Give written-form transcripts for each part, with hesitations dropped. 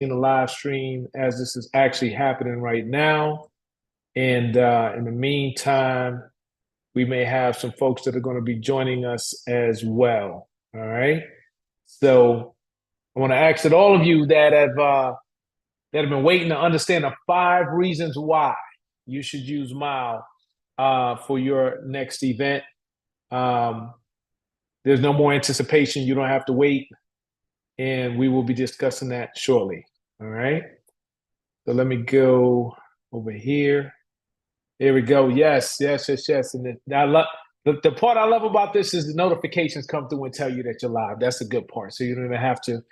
in the live stream as this is actually happening right now. And in the meantime, we may have some folks that are going to be joining us as well. All right. So I want to ask that all of you that have been waiting to understand the 5 reasons why you should use MYLE for your next event. There's no more anticipation. You don't have to wait. And we will be discussing that shortly. All right. So let me go over here. There we go. Yes. And I love the part I love about this is the notifications come through and tell you that you're live. That's a good part. So you don't even have to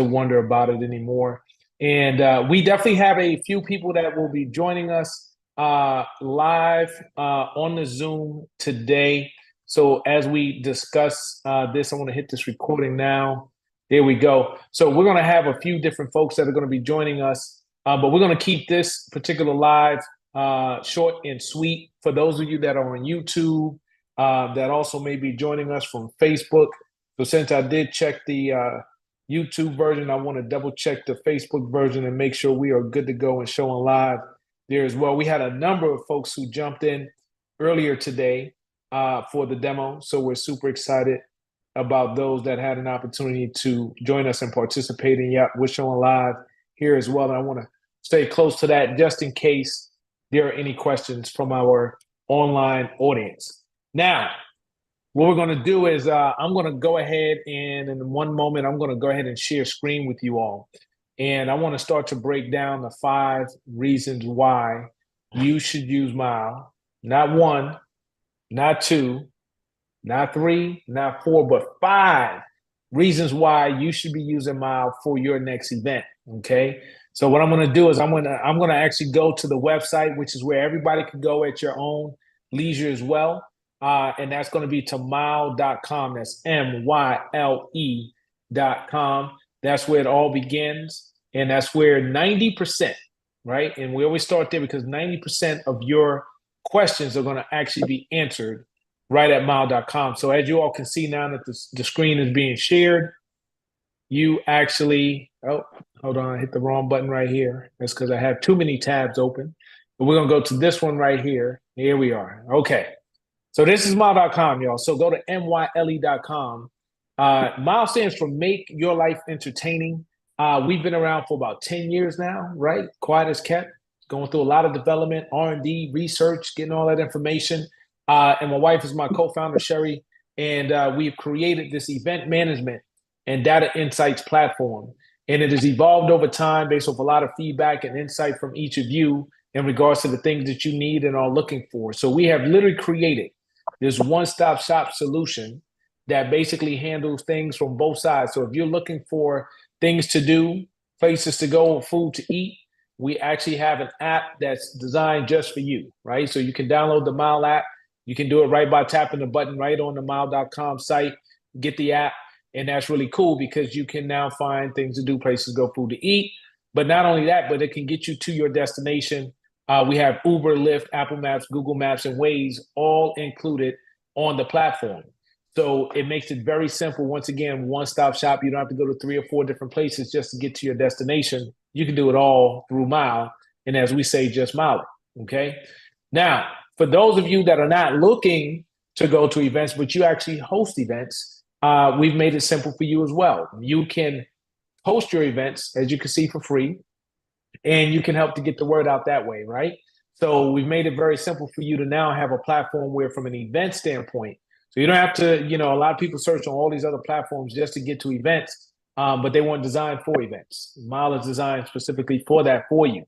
wonder about it anymore. And we definitely have a few people that will be joining us live on the Zoom today. So as we discuss this, I want to hit this recording now. There we go. So we're going to have a few different folks that are going to be joining us, but we're going to keep this particular live short and sweet. For those of you that are on YouTube, that also may be joining us from Facebook. So since I did check the YouTube version, I want to double check the Facebook version and make sure we are good to go and showing live there as well. We had a number of folks who jumped in earlier today for the demo. So we're super excited about those that had an opportunity to join us and participate. And yeah, we're showing live here as well. And I want to stay close to that just in case there are any questions from our online audience. Now, what we're going to do is I'm going to go ahead and in one moment, I'm going to go ahead and share screen with you all. And I want to start to break down the 5 reasons why you should use MYLE. Not 1, not 2, not 3, not 4, but 5 reasons why you should be using MYLE for your next event. Okay. So what I'm going to do is I'm going to actually go to the website, which is where everybody can go at your own leisure as well. And that's going to be to myle.com. That's MYLE.com. That's where it all begins. And that's where 90%, right? And we always start there because 90% of your questions are going to actually be answered right at myle.com. So as you all can see now that the screen is being shared, you actually, oh, hold on, I hit the wrong button right here. That's because I have too many tabs open. But we're going to go to this one right here. Here we are. Okay. So this is myle.com, y'all. So go to MYLE.com. MYLE stands for Make Your Life Entertaining. We've been around for about 10 years now, right? Quiet as kept, going through a lot of development, R&D, research, getting all that information. And my wife is my co-founder, Sherry, and we've created this event management and data insights platform. And it has evolved over time based off a lot of feedback and insight from each of you in regards to the things that you need and are looking for. So we have literally created this one-stop shop solution that basically handles things from both sides. So if you're looking for things to do, places to go, food to eat, we actually have an app that's designed just for you, right? So you can download the MYLE app. You can do it right by tapping the button right on the myle.com site, get the app. And that's really cool because you can now find things to do, places to go, food to eat. But not only that, but it can get you to your destination. We have Uber, Lyft, Apple Maps, Google Maps, and Waze all included on the platform. So it makes it very simple. Once again, one-stop shop. You don't have to go to 3 or 4 different places just to get to your destination. You can do it all through MYLE. And as we say, just MYLE. Okay. Now, for those of you that are not looking to go to events, but you actually host events, we've made it simple for you as well. You can host your events, as you can see, for free, and you can help to get the word out that way, right? So we've made it very simple for you to now have a platform where from an event standpoint, so you don't have to, a lot of people search on all these other platforms just to get to events, but they weren't designed for events. MYLE is designed specifically for that for you.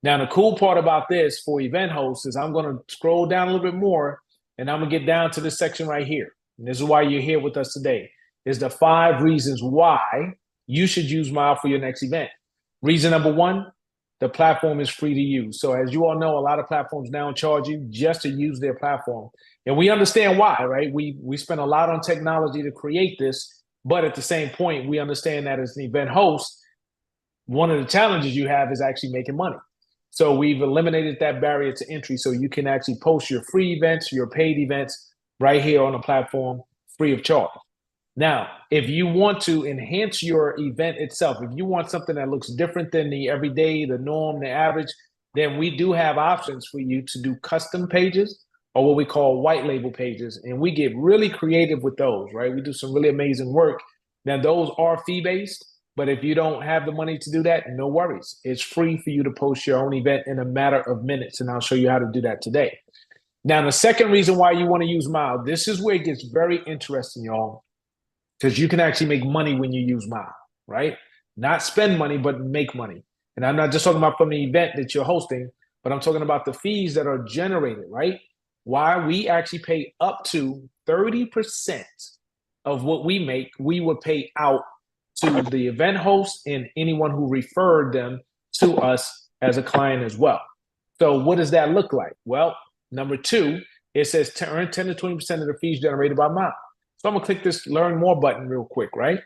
Now, the cool part about this for event hosts is I'm going to scroll down a little bit more, and I'm going to get down to this section right here. And this is why you're here with us today, is the 5 reasons why you should use MYLE for your next event. Reason number 1, the platform is free to use. So as you all know, a lot of platforms now charge you just to use their platform. And we understand why, right? We spend a lot on technology to create this, but at the same point, we understand that as an event host, one of the challenges you have is actually making money. So we've eliminated that barrier to entry so you can actually post your free events, your paid events right here on the platform free of charge. Now, if you want to enhance your event itself, if you want something that looks different than the everyday, the norm, the average, then we do have options for you to do custom pages or what we call white label pages. And we get really creative with those, right? We do some really amazing work. Now, those are fee-based, but if you don't have the money to do that, no worries. It's free for you to post your own event in a matter of minutes, and I'll show you how to do that today. Now, the second reason why you want to use MYLE, this is where it gets very interesting, y'all, because you can actually make money when you use MYLE, right? Not spend money, but make money. And I'm not just talking about from the event that you're hosting, but I'm talking about the fees that are generated, right? Why we actually pay up to 30% of what we make, we would pay out to the event host and anyone who referred them to us as a client as well. So what does that look like? Well, number two, it says to earn 10 to 20% of the fees generated by MYLE. So I'm gonna click this learn more button real quick, right?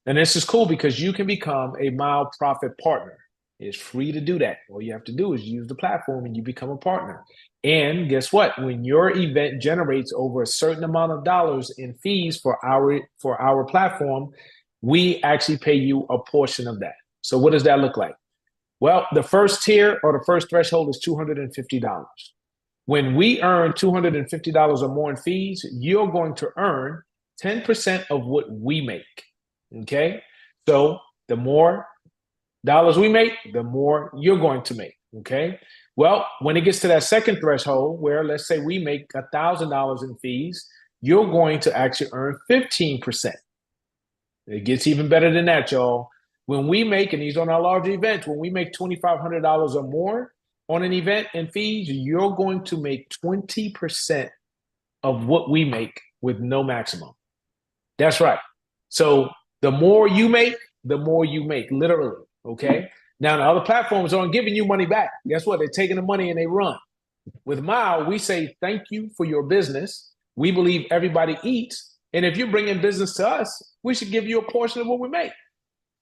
And this is cool because you can become a MYLE Profit partner. It's free to do that. All you have to do is use the platform and you become a partner. And guess what? When your event generates over a certain amount of dollars in fees for our platform, we actually pay you a portion of that. So what does that look like? Well, the first tier or the first threshold is $250. When we earn $250 or more in fees, you're going to earn 10% of what we make, okay? So the more dollars we make, the more you're going to make, okay? Well, when it gets to that second threshold, where let's say we make $1,000 in fees, you're going to actually earn 15%. It gets even better than that, y'all. When we make, and these on our larger events, when we make $2,500 or more on an event and fees, you're going to make 20% of what we make with no maximum. That's right. So the more you make, literally, okay? Now, the other platforms aren't giving you money back. Guess what? They're taking the money and they run. With MYLE, we say thank you for your business. We believe everybody eats. And if you're bringing business to us, we should give you a portion of what we make.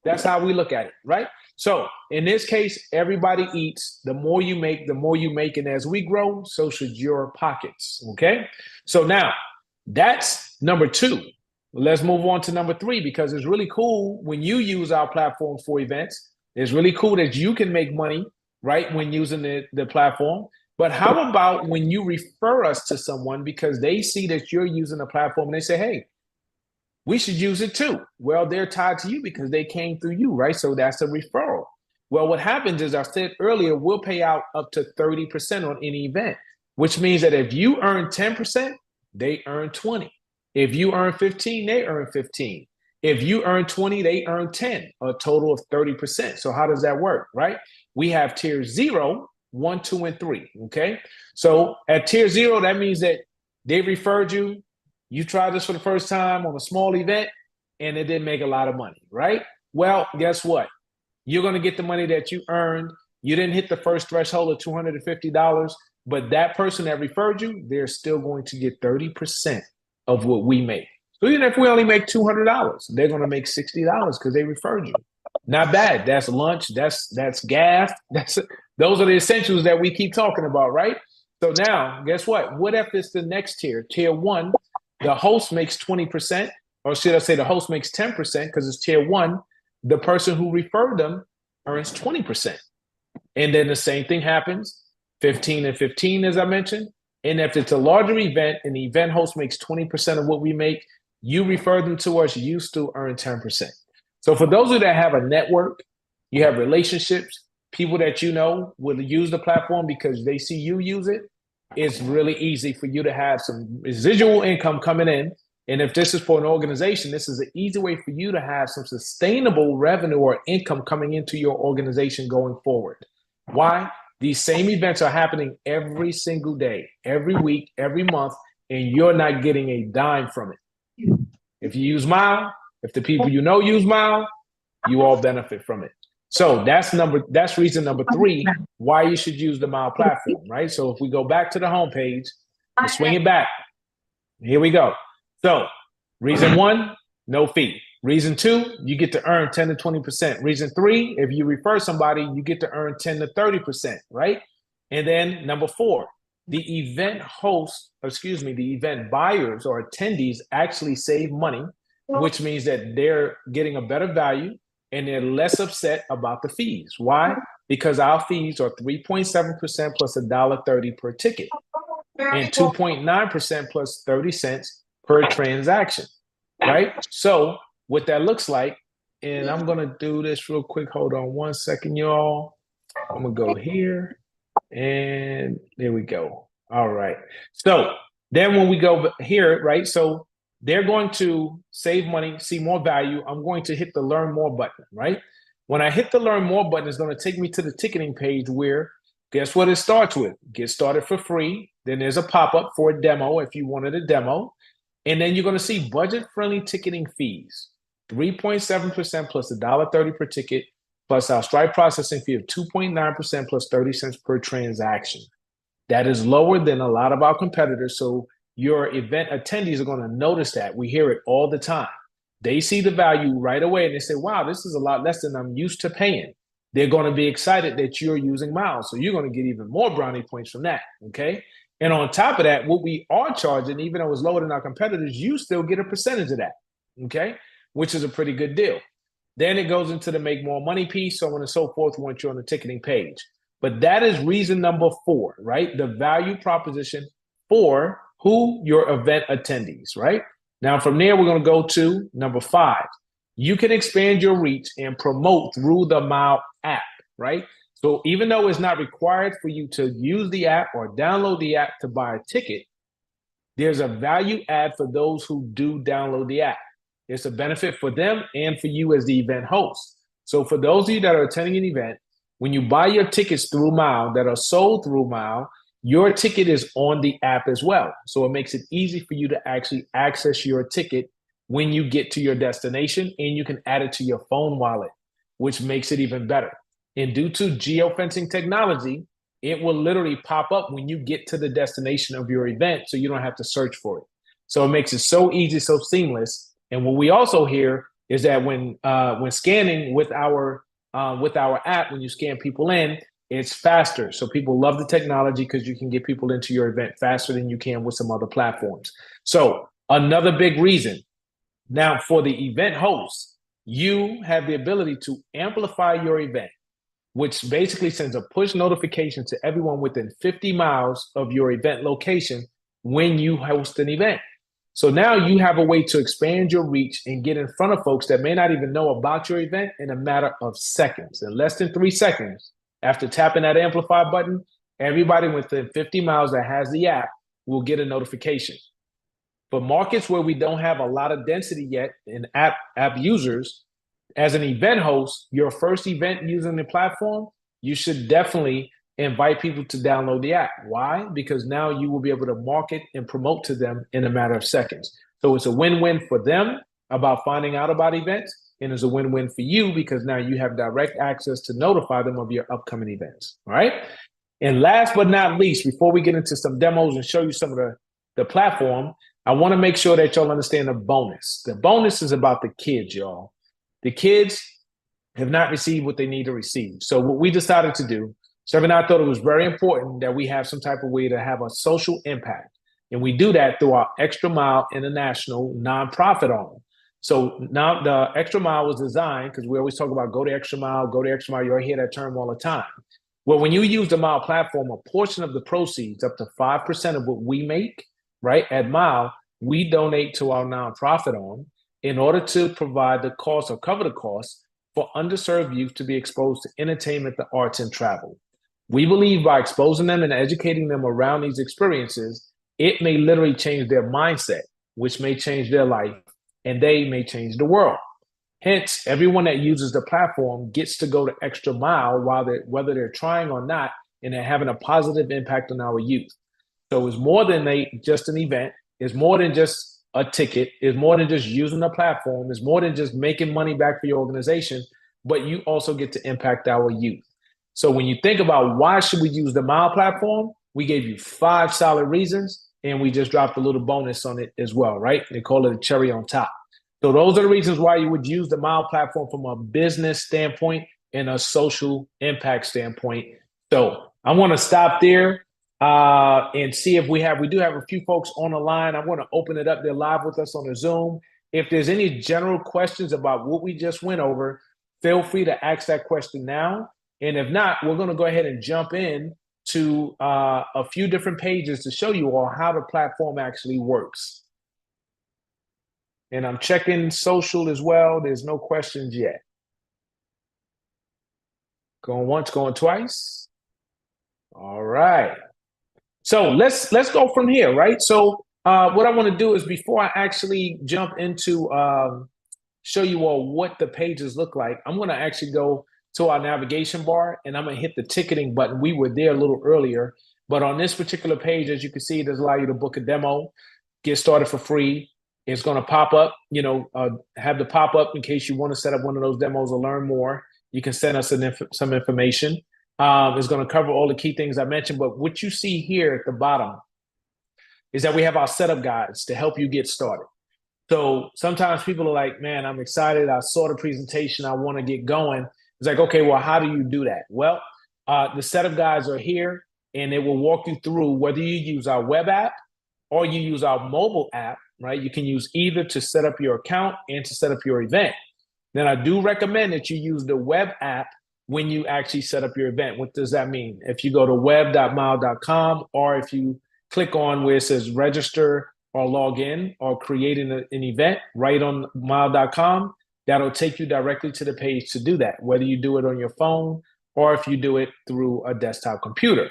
That's how we look at it, right? So in this case, everybody eats. The more you make, the more you make. And as we grow, so should your pockets, okay? So now, that's number two. Let's move on to number three, because it's really cool when you use our platform for events. It's really cool that you can make money, right, when using the platform. But how about when you refer us to someone because they see that you're using the platform and they say, hey, we should use it too. Well, they're tied to you because they came through you, right? So that's a referral. Well, what happens is, I said earlier, we'll pay out up to 30% on any event, which means that if you earn 10%, they earn 20. If you earn 15, they earn 15. If you earn 20, they earn 10, a total of 30%. So how does that work, right? We have tier 0, 1, 2, and 3, okay? So at tier 0, that means that they referred you, you tried this for the first time on a small event, and it didn't make a lot of money, right? Well, guess what? You're going to get the money that you earned. You didn't hit the first threshold of $250, but that person that referred you, they're still going to get 30% of what we make. So even if we only make $200, they're going to make $60 because they referred you. Not bad. That's lunch. That's gas. Those are the essentials that we keep talking about, right? So now, guess what? What if it's the next tier? Tier 1, the host makes 20%, or should I say the host makes 10% because it's tier 1. The person who referred them earns 20%. And then the same thing happens, 15 and 15, as I mentioned. And if it's a larger event and the event host makes 20% of what we make, you refer them to us, you still earn 10%. So for those of you that have a network, you have relationships, people that you know will use the platform because they see you use it, it's really easy for you to have some residual income coming in. And if this is for an organization, this is an easy way for you to have some sustainable revenue or income coming into your organization going forward. Why? These same events are happening every single day, every week, every month, and you're not getting a dime from it. If you use MYLE, if the people you know use MYLE, you all benefit from it. So that's reason number 3 why you should use the MYLE platform, right? So if we go back to the homepage, we'll swing it back. Here we go. So reason 1, no fee. Reason 2, you get to earn 10 to 20%. Reason 3, if you refer somebody, you get to earn 10 to 30%, right? And then number 4, the event hosts, the event buyers or attendees actually save money which means that they're getting a better value and they're less upset about the fees. Why? Because our fees are 3.7% plus $1.30 per ticket and 2.9% plus 30 cents per transaction, right? So what that looks like, and I'm going to do this real quick. Hold on one second, y'all. I'm going to go here and there we go. All right. So then when we go here, right? So they're going to save money, see more value. I'm going to hit the learn more button, right? When I hit the learn more button, it's going to take me to the ticketing page where guess what it starts with? Get started for free. Then there's a pop-up for a demo if you wanted a demo. And then you're going to see budget-friendly ticketing fees, 3.7% plus $1.30 per ticket, plus our Stripe processing fee of 2.9% plus 30 cents per transaction. That is lower than a lot of our competitors. So your event attendees are going to notice that. We hear it all the time. They see the value right away and they say, wow, this is a lot less than I'm used to paying. They're going to be excited that you're using MYLE. So you're going to get even more brownie points from that. Okay. And on top of that, what we are charging, even though it's lower than our competitors, you still get a percentage of that. Okay. Which is a pretty good deal. Then it goes into the make more money piece, so on and so forth once you're on the ticketing page. But that is reason number 4, right? The value proposition for who? Your event attendees, right? Now, from there, we're going to go to number 5. You can expand your reach and promote through the MYLE app, right? So even though it's not required for you to use the app or download the app to buy a ticket, there's a value add for those who do download the app. It's a benefit for them and for you as the event host. So for those of you that are attending an event, when you buy your tickets through MYLE that are sold through MYLE, your ticket is on the app as well. So it makes it easy for you to actually access your ticket when you get to your destination, and you can add it to your phone wallet, which makes it even better. And due to geofencing technology, it will literally pop up when you get to the destination of your event, so you don't have to search for it. So it makes it so easy, so seamless. And what we also hear is that when scanning with our app, when you scan people in, it's faster. So people love the technology because you can get people into your event faster than you can with some other platforms. So another big reason. Now, for the event host, you have the ability to amplify your event, which basically sends a push notification to everyone within 50 miles of your event location when you host an event. So now you have a way to expand your reach and get in front of folks that may not even know about your event in a matter of seconds. In less than 3 seconds, after tapping that amplify button, everybody within 50 miles that has the app will get a notification. For markets where we don't have a lot of density yet in app users, as an event host, your first event using the platform, you should definitely invite people to download the app. Why? Because now you will be able to market and promote to them in a matter of seconds. So it's a win-win for them about finding out about events, and it's a win-win for you because now you have direct access to notify them of your upcoming events. All right. And last but not least, before we get into some demos and show you some of the platform, I want to make sure that y'all understand the bonus. The bonus is about the kids, y'all. The kids have not received what they need to receive. So what we decided to do, Trevor and I thought it was very important that we have some type of way to have a social impact. And we do that through our Extra MYLE International nonprofit arm. So now the Extra MYLE was designed, because we always talk about go to extra mile, go to extra mile. You'll hear that term all the time. Well, when you use the MYLE platform, a portion of the proceeds, up to 5% of what we make, right, at MYLE, we donate to our nonprofit arm in order to provide the cost or cover the cost for underserved youth to be exposed to entertainment, the arts, and travel. We believe by exposing them and educating them around these experiences, it may literally change their mindset, which may change their life, and they may change the world. Hence, everyone that uses the platform gets to go the extra mile whether they're trying or not, and they're having a positive impact on our youth. So it's more than just an event. It's more than just a ticket. It's more than just using the platform. It's more than just making money back for your organization, but you also get to impact our youth. So when you think about why should we use the MYLE platform, we gave you 5 solid reasons, and we just dropped a little bonus on it as well, right? They call it a cherry on top. So those are the reasons why you would use the MYLE platform from a business standpoint and a social impact standpoint. So I want to stop there and see if we do have a few folks on the line. I want to open it up. They're live with us on the Zoom. If there's any general questions about what we just went over, feel free to ask that question now. And if not, we're going to go ahead and jump in to a few different pages to show you all how the platform actually works. And I'm checking social as well. There's no questions yet. Going once, going twice. All right. So let's go from here, right? So what I want to do is, before I actually jump into show you all what the pages look like, I'm going to actually go to our navigation bar and I'm going to hit the ticketing button. We were there a little earlier, but on this particular page, as you can see, it does allow you to book a demo, get started for free. It's going to pop up, have the pop up in case you want to set up one of those demos or learn more. You can send us some information. It's going to cover all the key things I mentioned, but what you see here at the bottom is that we have our setup guides to help you get started. So sometimes people are like, man, I'm excited. I saw the presentation. I want to get going. It's like, okay, well, how do you do that? Well, the setup guides are here and it will walk you through whether you use our web app or you use our mobile app, right? You can use either to set up your account and to set up your event. Then I do recommend that you use the web app when you actually set up your event. What does that mean? If you go to web.myle.com, or if you click on where it says register or log in or creating an event right on MYLE.com, that'll take you directly to the page to do that, whether you do it on your phone or if you do it through a desktop computer.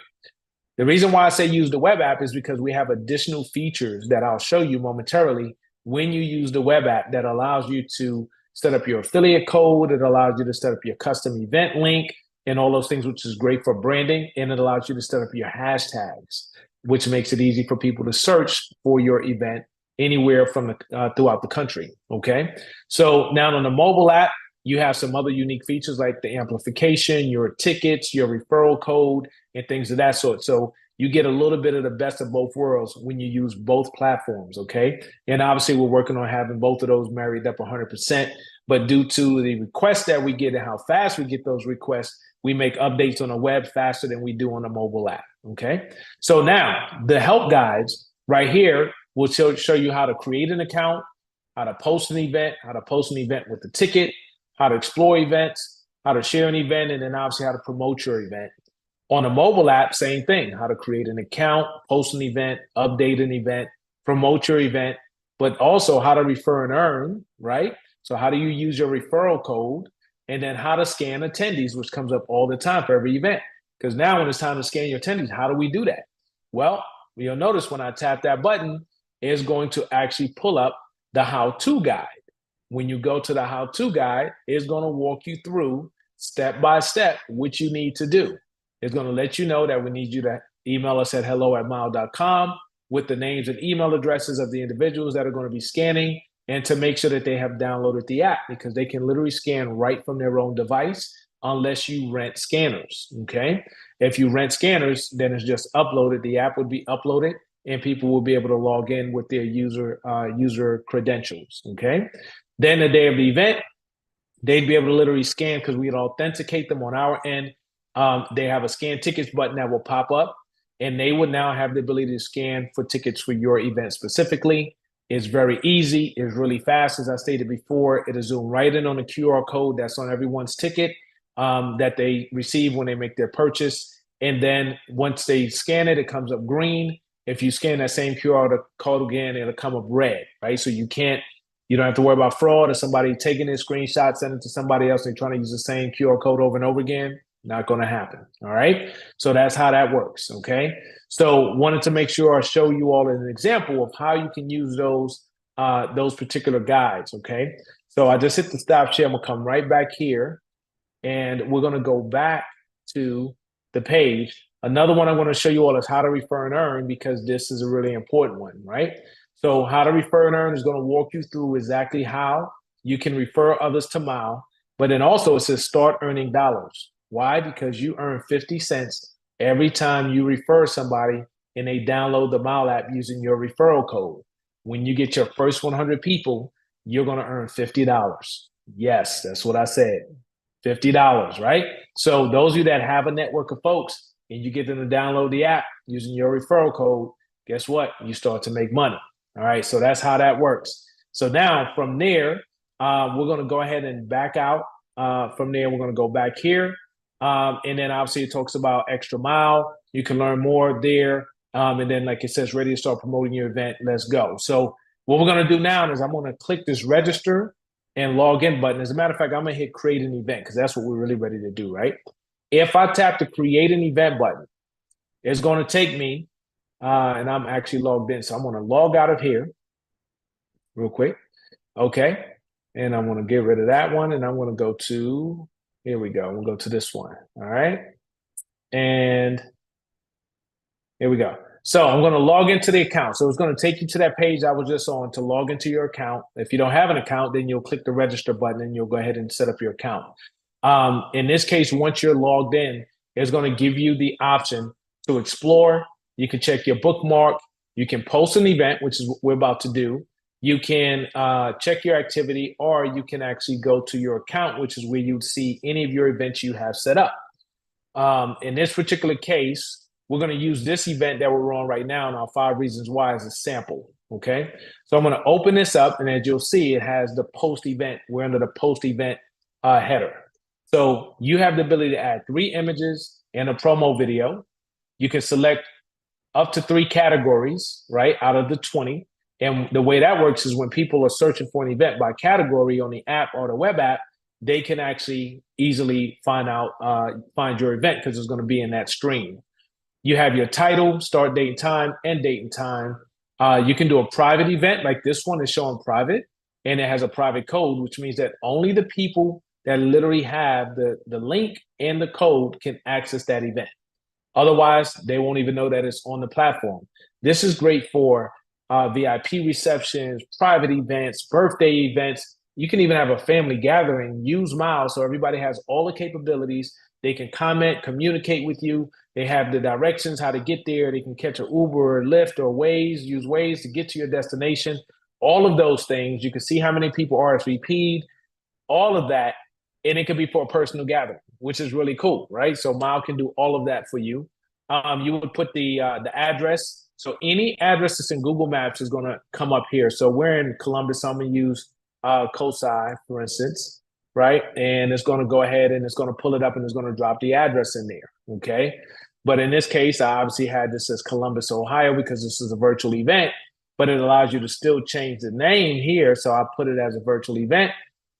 The reason why I say use the web app is because we have additional features that I'll show you momentarily when you use the web app that allows you to set up your affiliate code. It allows you to set up your custom event link and all those things, which is great for branding. And it allows you to set up your hashtags, which makes it easy for people to search for your event anywhere from throughout the country. Okay. So now on the mobile app, you have some other unique features like the amplification, your tickets, your referral code, and things of that sort. So you get a little bit of the best of both worlds when you use both platforms, okay? And obviously, we're working on having both of those married up 100%. But due to the requests that we get and how fast we get those requests, we make updates on the web faster than we do on the mobile app, okay? So now, the help guides right here will show you how to create an account, how to post an event with the ticket, how to explore events, how to share an event, and then obviously how to promote your event. On a mobile app, same thing, how to create an account, post an event, update an event, promote your event, but also how to refer and earn, right? So how do you use your referral code? And then how to scan attendees, which comes up all the time for every event. Because now when it's time to scan your attendees, how do we do that? Well, you'll notice when I tap that button, it's going to actually pull up the how-to guide. When you go to the how-to guide, it's going to walk you through step by step what you need to do. It's going to let you know that we need you to email us at hello@myle.com with the names and email addresses of the individuals that are going to be scanning, and to make sure that they have downloaded the app, because they can literally scan right from their own device unless you rent scanners, okay? If you rent scanners, then it's just uploaded. The app would be uploaded and people will be able to log in with their user credentials, okay? Then the day of the event, they'd be able to literally scan, because we'd authenticate them on our end. They have a scan tickets button that will pop up, and they would now have the ability to scan for tickets for your event specifically. It's very easy. It's really fast. As I stated before, it'll zoom right in on the QR code that's on everyone's ticket that they receive when they make their purchase. And then once they scan it, it comes up green. If you scan that same QR code again, it'll come up red, right? So you don't have to worry about fraud or somebody taking a screenshot, sending it to somebody else, and trying to use the same QR code over and over again. Not going to happen. All right. So that's how that works. Okay. So wanted to make sure I show you all an example of how you can use those particular guides. Okay. So I just hit the stop share. I'm gonna come right back here, and we're going to go back to the page. Another one I'm going to show you all is how to refer and earn, because this is a really important one, right? So how to refer and earn is going to walk you through exactly how you can refer others to MYLE, but then also it says start earning dollars. Why? Because you earn 50 cents every time you refer somebody and they download the MYLE app using your referral code. When you get your first 100 people, you're going to earn $50. Yes, that's what I said. $50, right? So those of you that have a network of folks and you get them to download the app using your referral code, guess what? You start to make money. All right, so that's how that works. So now from there, we're going to go ahead and back out. From there, we're going to go back here. And then obviously it talks about extra mile. You can learn more there. And then like it says, ready to start promoting your event. Let's go. So what we're going to do now is I'm going to click this register and log in button. As a matter of fact, I'm going to hit create an event because that's what we're really ready to do, right? If I tap the create an event button, it's going to take me, and I'm actually logged in. So I'm going to log out of here real quick. Okay. And I'm going to get rid of that one. And I'm going to go to, here we go. We'll go to this one. All right. And here we go. So I'm going to log into the account. So it's going to take you to that page I was just on to log into your account. If you don't have an account, then you'll click the register button and you'll go ahead and set up your account. In this case, once you're logged in, it's going to give you the option to explore. You can check your bookmark. You can post an event, which is what we're about to do. You can check your activity, or you can actually go to your account, which is where you'd see any of your events you have set up. In this particular case, we're going to use this event that we're on right now in our 5 reasons why as a sample. Okay. So I'm going to open this up, and as you'll see, it has the post event. We're under the post event header. So you have the ability to add 3 images and a promo video. You can select up to 3 categories, right, out of the 20. And the way that works is when people are searching for an event by category on the app or the web app, they can actually easily find your event because it's going to be in that stream. You have your title, start date and time, end date and time. You can do a private event like this one is showing private, and it has a private code, which means that only the people that literally have the link and the code can access that event. Otherwise, they won't even know that it's on the platform. This is great for VIP receptions, private events, birthday events. You can even have a family gathering. Use MYLE so everybody has all the capabilities. They can comment, communicate with you. They have the directions how to get there. They can catch an Uber or Lyft or Waze, use Waze to get to your destination. All of those things. You can see how many people RSVP'd, all of that. And it could be for a personal gathering, which is really cool, right? So MYLE can do all of that for you. You would put the address. So any address that's in Google Maps is going to come up here. So we're in Columbus. So I'm going to use COSI, for instance, right? And it's going to go ahead and it's going to pull it up and it's going to drop the address in there, okay? But in this case, I obviously had this as Columbus, Ohio, because this is a virtual event, but it allows you to still change the name here. So I put it as a virtual event,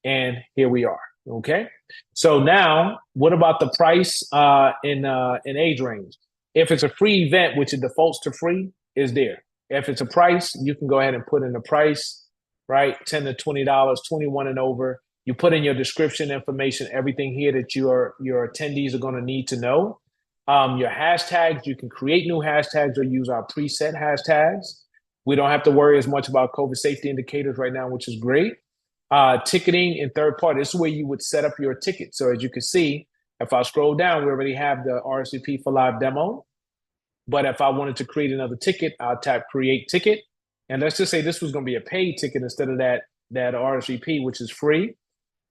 and here we are, okay? So now, what about the price in age range? If it's a free event, which it defaults to free, is there. If it's a price, you can go ahead and put in the price, right? $10 to $20, 21 and over. You put in your description information, everything here that your attendees are going to need to know. Your hashtags, you can create new hashtags or use our preset hashtags. We don't have to worry as much about COVID safety indicators right now, which is great. Ticketing and third party, this is where you would set up your ticket. So as you can see, if I scroll down, we already have the RSVP for live demo. But if I wanted to create another ticket, I'll tap create ticket. And let's just say this was going to be a paid ticket instead of that RSVP, which is free.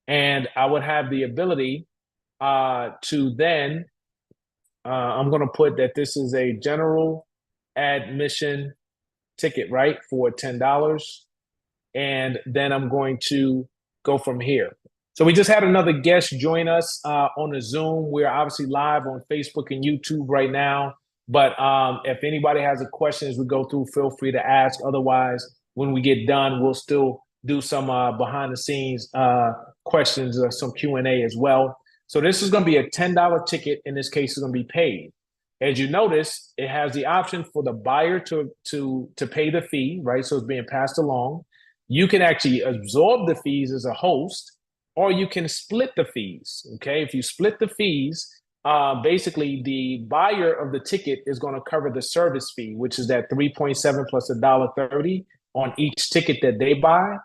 And I would have the ability to then, I'm going to put that this is a general admission ticket, right, for $10. And then I'm going to go from here. So we just had another guest join us on the Zoom. We're obviously live on Facebook and YouTube right now. But if anybody has a question as we go through, feel free to ask. Otherwise, when we get done, we'll still do some behind the scenes questions or some Q&A as well. So this is going to be a $10 ticket. In this case, it's going to be paid. As you notice, it has the option for the buyer to pay the fee, right? So it's being passed along. You can actually absorb the fees as a host, or you can split the fees, okay? If you split the fees, basically the buyer of the ticket is going to cover the service fee, which is that 3.7 plus $1.30 on each ticket that they buy.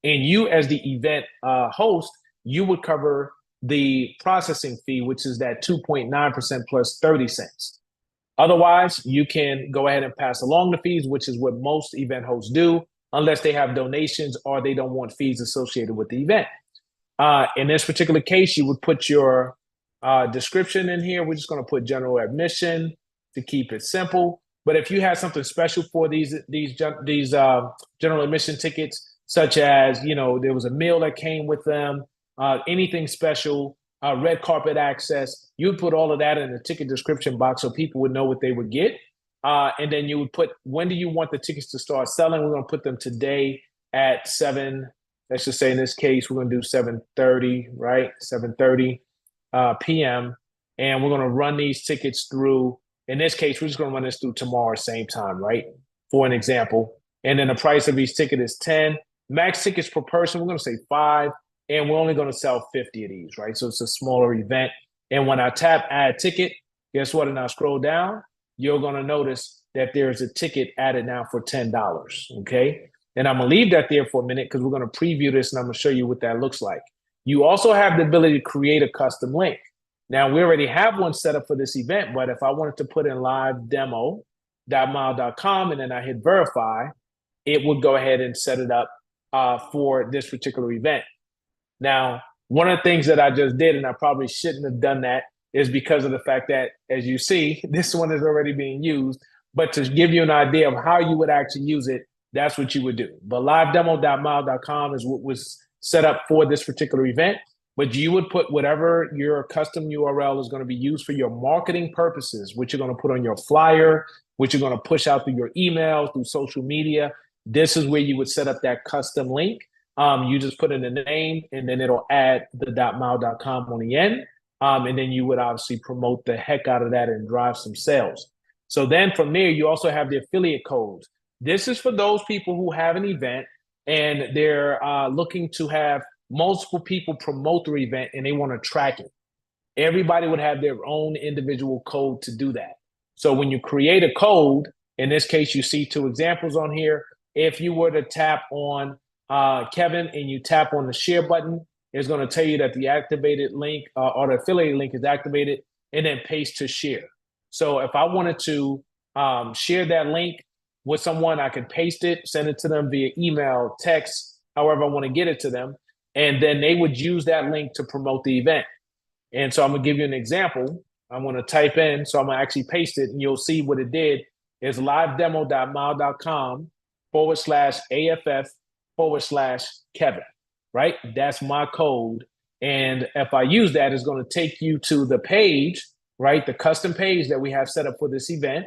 And you as the event host, you would cover the processing fee, which is that 2.9% plus 30 cents. Otherwise, you can go ahead and pass along the fees, which is what most event hosts do, unless they have donations or they don't want fees associated with the event. In this particular case, you would put your description in here. We're just going to put general admission to keep it simple. But if you have something special for these general admission tickets, such as, there was a meal that came with them, anything special, red carpet access. You would put all of that in the ticket description box so people would know what they would get. And then you would put, when do you want the tickets to start selling? We're going to put them today at 7. Let's just say in this case, we're going to do 7:30, right? 7:30 p.m. And we're going to run these tickets through. In this case, we're just going to run this through tomorrow, same time, right? For an example. And then the price of each ticket is 10. Max tickets per person, we're going to say 5. And we're only going to sell 50 of these, right? So it's a smaller event. And when I tap add ticket, guess what? And I scroll down, you're going to notice that there's a ticket added now for $10, okay? And I'm going to leave that there for a minute because we're going to preview this and I'm going to show you what that looks like. You also have the ability to create a custom link. Now, we already have one set up for this event, but if I wanted to put in live demo.myle.com and then I hit verify, it would go ahead and set it up for this particular event. Now, one of the things that I just did, and I probably shouldn't have done that, is because of the fact that, as you see, this one is already being used. But to give you an idea of how you would actually use it, that's what you would do. But livedemo.myle.com is what was set up for this particular event. But you would put whatever your custom URL is going to be used for your marketing purposes, which you're going to put on your flyer, which you're going to push out through your email, through social media. This is where you would set up that custom link. You just put in the name and then it'll add the .myle.com on the end. And then you would obviously promote the heck out of that and drive some sales. So then from there, you also have the affiliate codes. This is for those people who have an event and they're looking to have multiple people promote their event and they want to track it. Everybody would have their own individual code to do that. So when you create a code, in this case, you see 2 examples on here. If you were to tap on Kevin and you tap on the share button, it's going to tell you that the activated link or the affiliate link is activated and then paste to share. So if I wanted to share that link with someone, I could paste it, send it to them via email, text, however I want to get it to them. And then they would use that link to promote the event. And so I'm going to give you an example. I'm going to type in, so I'm going to actually paste it and you'll see what it did is livedemo.myle.com/AFF/Kevin, right? That's my code. And if I use that, it's going to take you to the page, right? The custom page that we have set up for this event.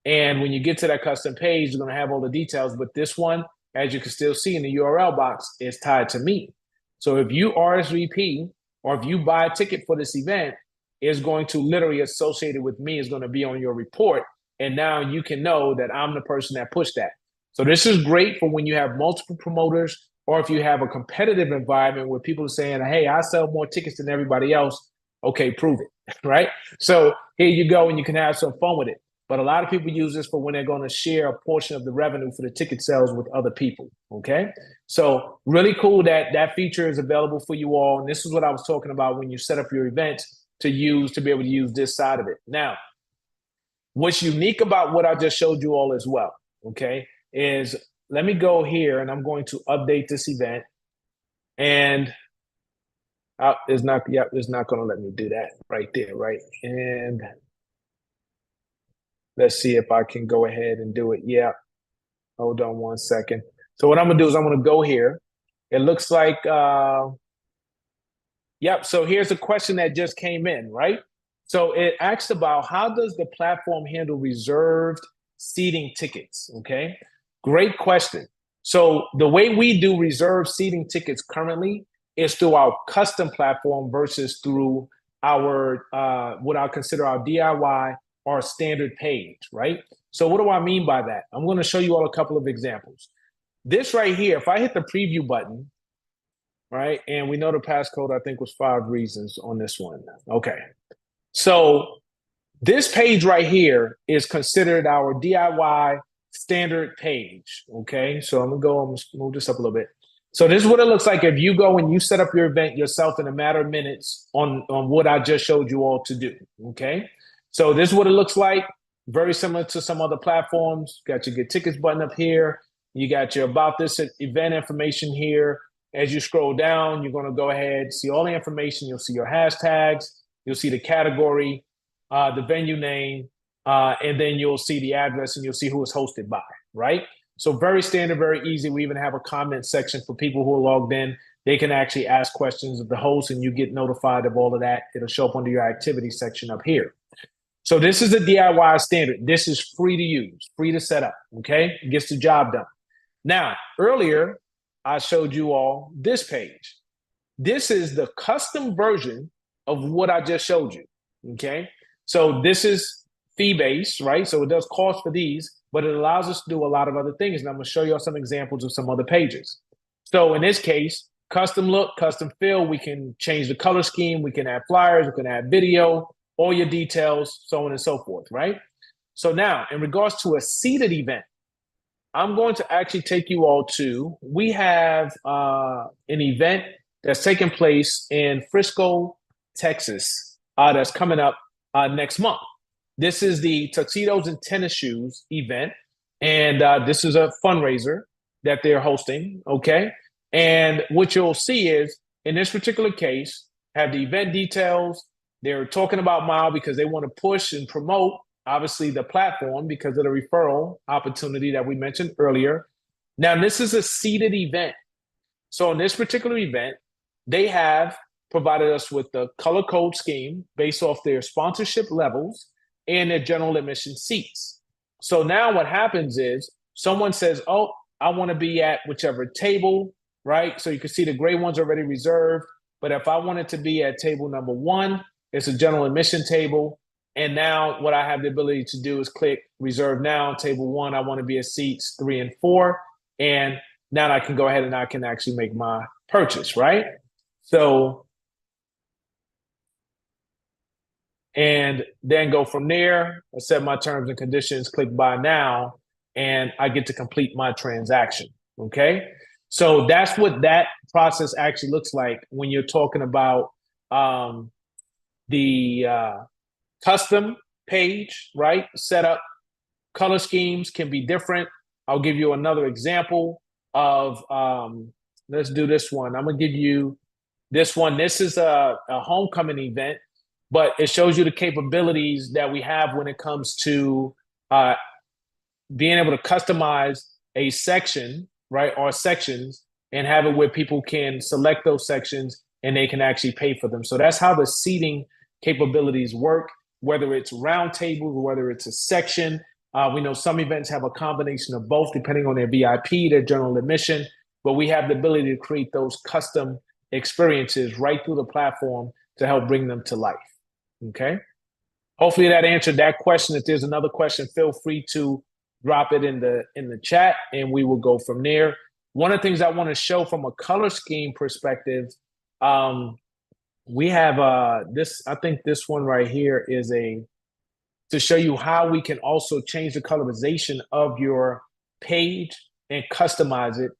And when you get to that custom page, you're going to have all the details. But this one, as you can still see in the URL box, is tied to me. So if you RSVP or if you buy a ticket for this event, it's going to literally associated with me, is going to be on your report. And now you can know that I'm the person that pushed that. So this is great for when you have multiple promoters or if you have a competitive environment where people are saying, hey, I sell more tickets than everybody else. Okay, prove it, right? So here you go, and you can have some fun with it. But a lot of people use this for when they're going to share a portion of the revenue for the ticket sales with other people, okay? So really cool that that feature is available for you all. And this is what I was talking about when you set up your event to use, to be able to use this side of it. Now, what's unique about what I just showed you all as well, okay, is let me go here and I'm going to update this event. And it's not going to let me do that right there, right? And let's see if I can go ahead and do it. Yeah. Hold on one second. So what I'm going to do is I'm going to go here. It looks like, yep. So here's a question that just came in, right? So it asks about how does the platform handle reserved seating tickets? Okay. Great question. So the way we do reserved seating tickets currently is through our custom platform versus through our, what I consider our DIY or standard page, right? So what do I mean by that? I'm going to show you all a couple of examples. This right here, if I hit the preview button, right, and we know the passcode I think was 5 reasons on this one. Okay, so this page right here is considered our DIY standard page, okay? So I'm gonna move this up a little bit. So this is what it looks like if you go and you set up your event yourself in a matter of minutes on what I just showed you all to do, okay? So this is what it looks like. Very similar to some other platforms. Got your get tickets button up here. You got your about this event information here. As you scroll down, you're going to go ahead, see all the information. You'll see your hashtags. You'll see the category, the venue name, and then you'll see the address and you'll see who it's hosted by, right? So very standard, very easy. We even have a comment section for people who are logged in. They can actually ask questions of the host and you get notified of all of that. It'll show up under your activity section up here. So this is a DIY standard. This is free to use, free to set up, okay? It gets the job done. Now, earlier, I showed you all this page. This is the custom version of what I just showed you, okay? So this is fee-based, right? So it does cost for these, but it allows us to do a lot of other things. And I'm gonna show you all some examples of some other pages. So in this case, custom look, custom fill, we can change the color scheme, we can add flyers, we can add video, all your details, so on and so forth, right? So now, in regards to a seated event, I'm going to actually take you all to, we have an event that's taking place in Frisco, Texas, that's coming up next month. This is the Tuxedos and Tennis Shoes event, and this is a fundraiser that they're hosting, okay? And what you'll see is, in this particular case, have the event details. They're talking about MYLE because they want to push and promote, obviously, the platform because of the referral opportunity that we mentioned earlier. Now, this is a seated event. So in this particular event, they have provided us with the color code scheme based off their sponsorship levels and their general admission seats. So now what happens is someone says, oh, I want to be at whichever table, right? So you can see the gray one's already reserved. But if I wanted to be at table number 1, it's a general admission table. And now what I have the ability to do is click reserve now, table 1. I want to be at seats 3 and 4. And now I can go ahead and I can actually make my purchase, right? So, and then go from there, I set my terms and conditions, click buy now, and I get to complete my transaction, okay? So that's what that process actually looks like when you're talking about the custom page, right? Setup, color schemes can be different. I'll give you another example of, let's do this one. I'm gonna give you this one. This is a homecoming event, but it shows you the capabilities that we have when it comes to being able to customize a section, right, or sections, and have it where people can select those sections and they can actually pay for them. So that's how the seating capabilities work, whether it's round tables, whether it's a section. We know some events have a combination of both, depending on their VIP, their general admission, but we have the ability to create those custom experiences right through the platform to help bring them to life, okay? Hopefully that answered that question. If there's another question, feel free to drop it in the chat and we will go from there. One of the things I want to show from a color scheme perspective, we have this, I think this one right here is to show you how we can also change the colorization of your page and customize it.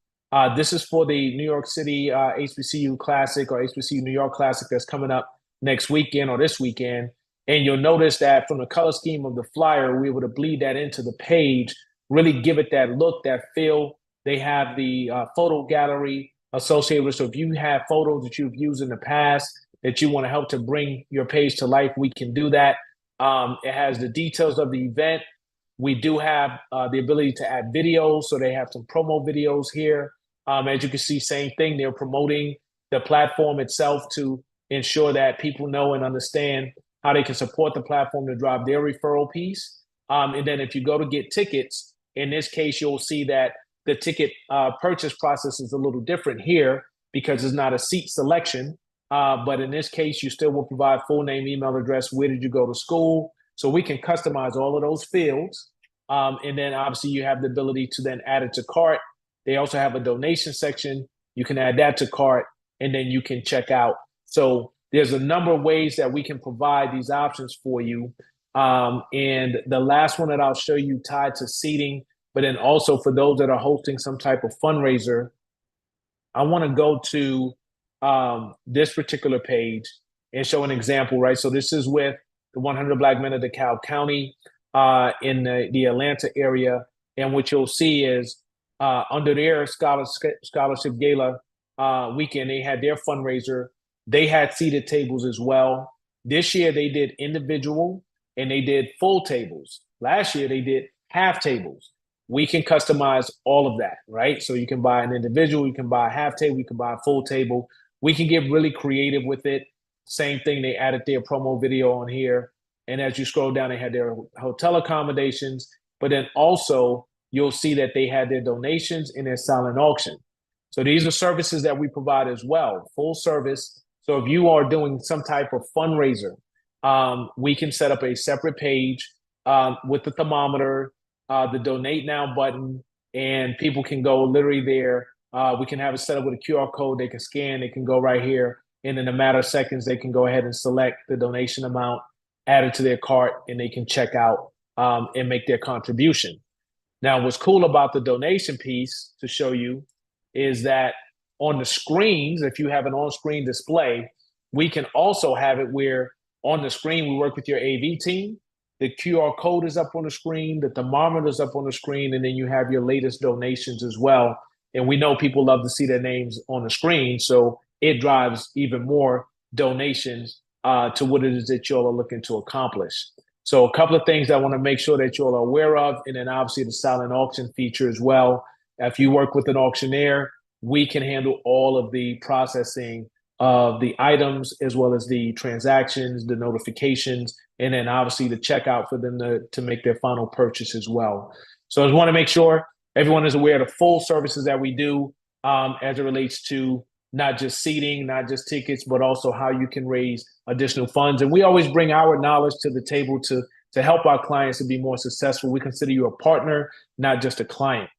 This is for the New York City HBCU Classic or HBCU New York Classic that's coming up next weekend or this weekend. And you'll notice that from the color scheme of the flyer, we're able to bleed that into the page, really give it that look, that feel. They have the photo gallery associated with it. So if you have photos that you've used in the past that you want to help to bring your page to life, we can do that. It has the details of the event. We do have the ability to add videos. So they have some promo videos here. As you can see, same thing. They're promoting the platform itself to ensure that people know and understand how they can support the platform to drive their referral piece. And then if you go to get tickets, in this case, you'll see that the ticket purchase process is a little different here because it's not a seat selection. But in this case, you still will provide full name, email address, where did you go to school? So we can customize all of those fields. And then obviously you have the ability to then add it to cart. They also have a donation section. You can add that to cart and then you can check out. So there's a number of ways that we can provide these options for you. And the last one that I'll show you tied to seating, but then also for those that are hosting some type of fundraiser, I want to go to this particular page and show an example, right? So this is with the 100 Black Men of DeKalb County in the Atlanta area. And what you'll see is under their scholarship gala weekend, they had their fundraiser. They had seated tables as well. This year they did individual and they did full tables. Last year they did half tables. we can customize all of that, right? So you can buy an individual, you can buy a half table, you can buy a full table. We can get really creative with it. Same thing, they added their promo video on here. And as you scroll down, they had their hotel accommodations, but then also you'll see that they had their donations and their silent auction. So these are services that we provide as well, full service. So if you are doing some type of fundraiser, we can set up a separate page with the thermometer, the donate now button, and people can go literally there. We can have it set up with a QR code. They can scan, they can go right here. And in a matter of seconds, they can go ahead and select the donation amount, add it to their cart, and they can check out and make their contribution. Now, what's cool about the donation piece to show you is that on the screens, if you have an on-screen display, we can also have it where on the screen, we work with your AV team. The QR code is up on the screen, the thermometer is up on the screen, and then you have your latest donations as well. And we know people love to see their names on the screen, so it drives even more donations to what it is that y'all are looking to accomplish. So a couple of things I want to make sure that y'all are aware of, and then obviously the silent auction feature as well. If you work with an auctioneer, we can handle all of the processing of the items as well as the transactions, the notifications, and then obviously the checkout for them to make their final purchase as well. So I just want to make sure everyone is aware of the full services that we do as it relates to not just seating, not just tickets, but also how you can raise additional funds. And we always bring our knowledge to the table to help our clients to be more successful. We consider you a partner, not just a client.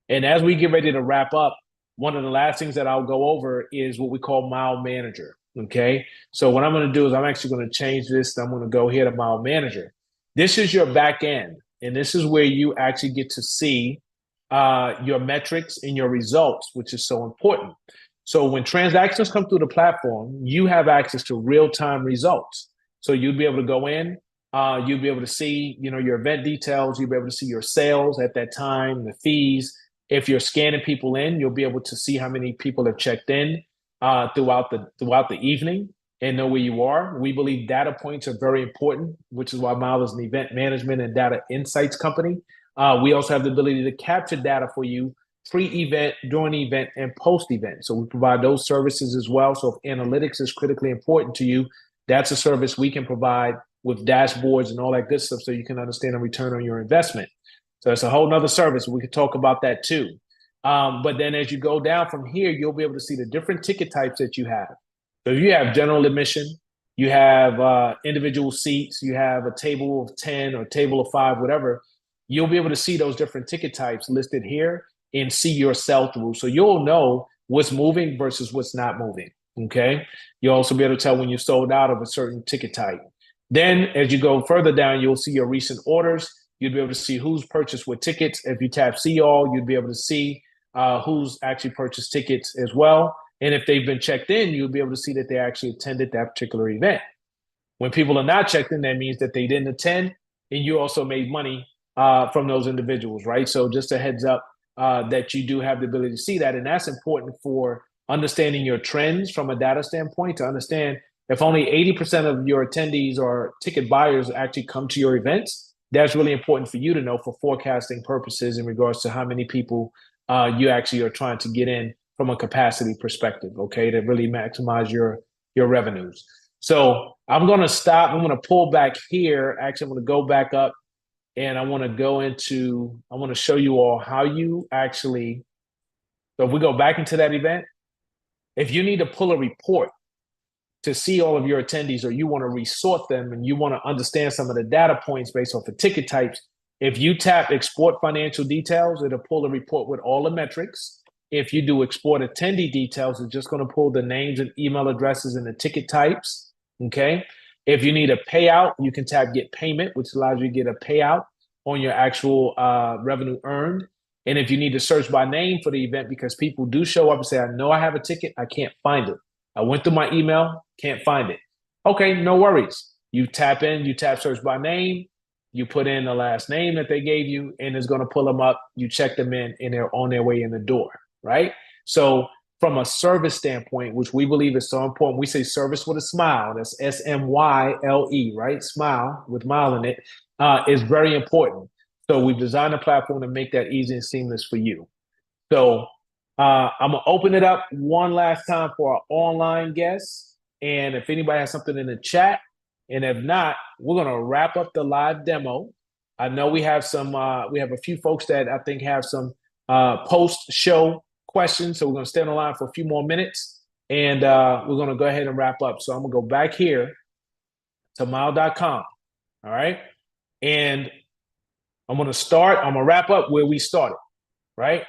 And as we get ready to wrap up, one of the last things that I'll go over is what we call MYLE Manager, okay? So what I'm going to do is I'm actually going to change this. I'm going to go here to MYLE Manager. This is your back end, and this is where you actually get to see your metrics and your results, which is so important. So when transactions come through the platform, you have access to real-time results. So you'll be able to go in, you'll be able to see, your event details, you'll be able to see your sales at that time, the fees. If you're scanning people in, you'll be able to see how many people have checked in throughout the evening and know where you are. We believe data points are very important, which is why MYLE is an event management and data insights company. We also have the ability to capture data for you pre-event, during the event, and post-event. So we provide those services as well. So if analytics is critically important to you, that's a service we can provide with dashboards and all that good stuff so you can understand the return on your investment. So it's a whole nother service. We could talk about that too. But then as you go down from here, you'll be able to see the different ticket types that you have. So if you have general admission, you have individual seats, you have a table of 10 or a table of 5, whatever, you'll be able to see those different ticket types listed here and see your sell-through. So you'll know what's moving versus what's not moving, okay? You'll also be able to tell when you sold out of a certain ticket type. Then as you go further down, you'll see your recent orders. You'd be able to see who's purchased what tickets. If you tap see all, you'd be able to see who's actually purchased tickets as well. And if they've been checked in, you'll be able to see that they actually attended that particular event. When people are not checked in, that means that they didn't attend, and you also made money from those individuals, right? So just a heads up that you do have the ability to see that. And that's important for understanding your trends from a data standpoint, to understand if only 80% of your attendees or ticket buyers actually come to your events. That's really important for you to know for forecasting purposes in regards to how many people you actually are trying to get in from a capacity perspective, okay, to really maximize your revenues. So I'm going to stop. I'm going to pull back here. Actually, I'm going to go back up, and I want to show you all how you actually, so if we go back into that event, if you need to pull a report to see all of your attendees, or you want to resort them and you want to understand some of the data points based off the ticket types, if you tap export financial details, it'll pull a report with all the metrics. If you do export attendee details, it's just going to pull the names and email addresses and the ticket types, okay? If you need a payout, you can tap get payment, which allows you to get a payout on your actual revenue earned. And if you need to search by name for the event, because people do show up and say, I know I have a ticket, I can't find it. I went through my email, can't find it. Okay, no worries. You tap search by name, you put in the last name that they gave you, and it's going to pull them up. You check them in, and they're on their way in the door, right? So from a service standpoint, which we believe is so important, we say service with a smile. That's SMYLE, right? Smile with MYLE in it is very important. So we've designed a platform to make that easy and seamless for you. So I'm gonna open it up one last time for our online guests. And if anybody has something in the chat, and if not, we're gonna wrap up the live demo. I know we have a few folks that I think have some post-show questions. So we're gonna stay on the line for a few more minutes, and we're gonna go ahead and wrap up. So I'm gonna go back here to MYLE.com. All right. And I'm gonna wrap up where we started, right?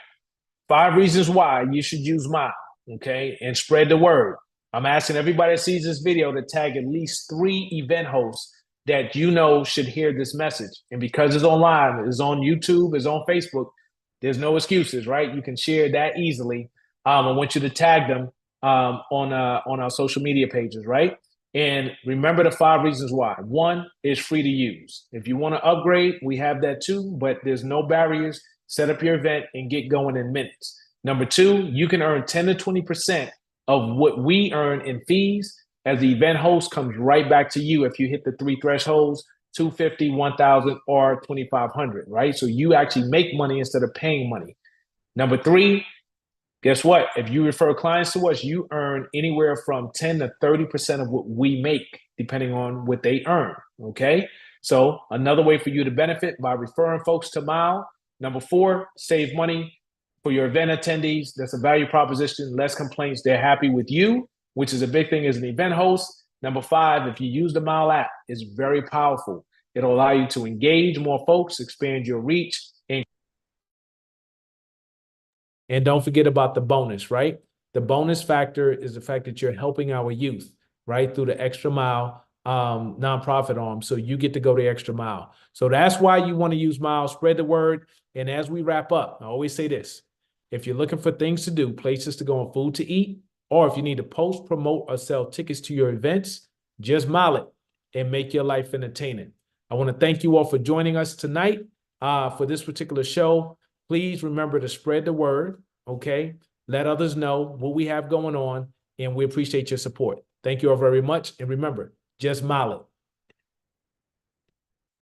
5 reasons why you should use MYLE, okay? And spread the word. I'm asking everybody that sees this video to tag at least 3 event hosts that you know should hear this message. And because it's online, it's on YouTube, it's on Facebook, there's no excuses, right? You can share that easily. I want you to tag them on our social media pages, right? And remember the 5 reasons why. 1 is free to use. If you want to upgrade, we have that too, but there's no barriers. Set up your event and get going in minutes. Number 2, you can earn 10 to 20% of what we earn in fees, as the event host comes right back to you if you hit the 3 thresholds, $250, $1,000, or $2,500, right? So you actually make money instead of paying money. Number 3, guess what? If you refer clients to us, you earn anywhere from 10 to 30% of what we make, depending on what they earn, okay? So another way for you to benefit by referring folks to MYLE. Number 4, save money for your event attendees. That's a value proposition, less complaints. They're happy with you, which is a big thing as an event host. Number 5, if you use the MYLE app, it's very powerful. It'll allow you to engage more folks, expand your reach. And don't forget about the bonus, right? The bonus factor is the fact that you're helping our youth, right? Through the Extra Mile nonprofit arm. So you get to go the extra mile. So that's why you want to use MYLE. Spread the word. And as we wrap up, I always say this: if you're looking for things to do, places to go, and food to eat, or if you need to post, promote, or sell tickets to your events, just MYLE it and make your life entertaining. I want to thank you all for joining us tonight for this particular show. Please remember to spread the word, okay? Let others know what we have going on, and we appreciate your support. Thank you all very much. And remember, just MYLE it.